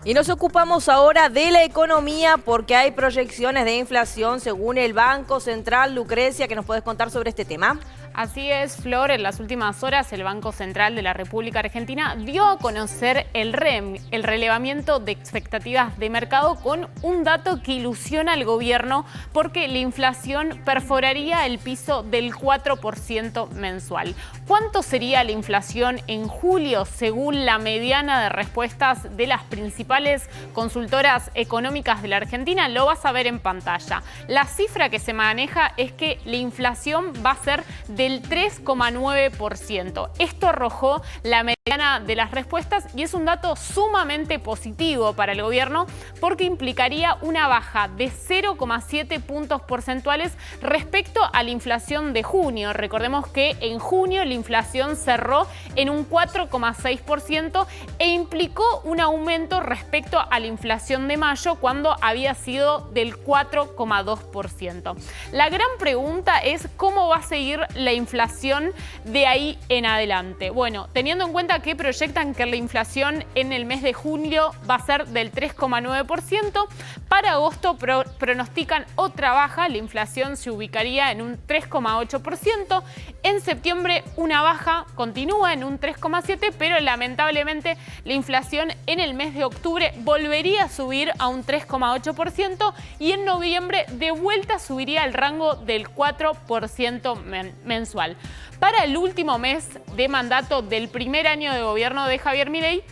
Y nos ocupamos ahora de la economía porque hay proyecciones de inflación según el Banco Central. Lucrecia, ¿qué nos puedes contar sobre este tema? Así es, Flor. En las últimas horas el Banco Central de la República Argentina dio a conocer el REM, el relevamiento de expectativas de mercado, con un dato que ilusiona al gobierno porque la inflación perforaría el piso del 4% mensual. ¿Cuánto sería la inflación en julio según la mediana de respuestas de las principales consultoras económicas de la Argentina? Lo vas a ver en pantalla. La cifra que se maneja es que la inflación va a ser del 3,9%. Esto arrojó la mediana de las respuestas y es un dato sumamente positivo para el gobierno porque implicaría una baja de 0,7 puntos porcentuales respecto a la inflación de junio. Recordemos que en junio la inflación cerró en un 4,6% e implicó un aumento respecto a la inflación de mayo, cuando había sido del 4,2%. La gran pregunta es cómo va a seguir la inflación de ahí en adelante. Bueno, teniendo en cuenta que proyectan que la inflación en el mes de julio va a ser del 3,9%, para agosto pronostican otra baja, la inflación se ubicaría en un 3,8%, en septiembre una baja continúa en un 3,7%, pero lamentablemente la inflación en el mes de octubre volvería a subir a un 3,8% y en noviembre de vuelta subiría al rango del 4% mensual. Para el último mes de mandato del primer año de gobierno de Javier Milei,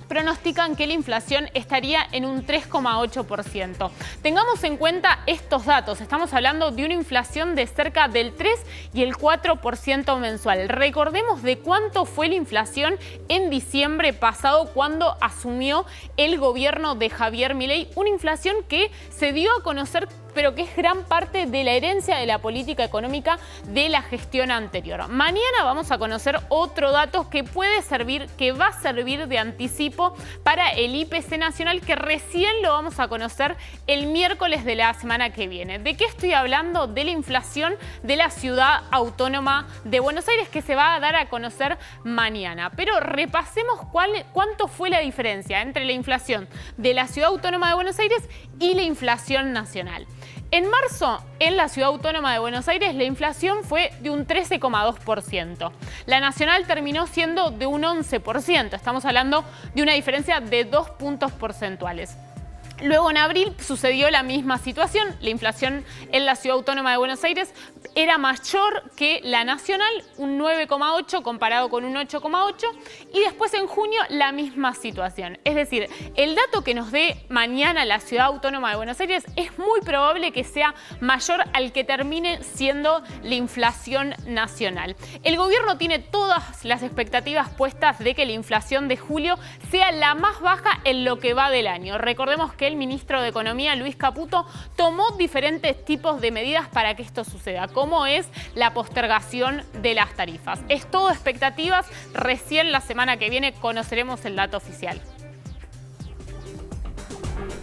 pronostican que la inflación estaría en un 3,8%. Tengamos en cuenta estos datos. Estamos hablando de una inflación de cerca del 3 y el 4% mensual. Recordemos de cuánto fue la inflación en diciembre pasado, cuando asumió el gobierno de Javier Milei. Una inflación que se dio a conocer, pero que es gran parte de la herencia de la política económica de la gestión anterior. Mañana vamos a conocer otro dato que puede servir, que va a servir de anticipo para el IPC nacional, que recién lo vamos a conocer el miércoles de la semana que viene. ¿De qué estoy hablando? De la inflación de la Ciudad Autónoma de Buenos Aires, que se va a dar a conocer mañana. Pero repasemos cuánto fue la diferencia entre la inflación de la Ciudad Autónoma de Buenos Aires y la inflación nacional. En marzo, en la Ciudad Autónoma de Buenos Aires, la inflación fue de un 13,2%. La nacional terminó siendo de un 11%. Estamos hablando de una diferencia de 2 puntos porcentuales. Luego, en abril, sucedió la misma situación. La inflación en la Ciudad Autónoma de Buenos Aires era mayor que la nacional, un 9,8 comparado con un 8,8. Y después, en junio, la misma situación. Es decir, el dato que nos dé mañana la Ciudad Autónoma de Buenos Aires es muy probable que sea mayor al que termine siendo la inflación nacional. El gobierno tiene todas las expectativas puestas de que la inflación de julio sea la más baja en lo que va del año. Recordemos que el ministro de Economía, Luis Caputo, tomó diferentes tipos de medidas para que esto suceda, como es la postergación de las tarifas. Es todo expectativas. Recién la semana que viene conoceremos el dato oficial.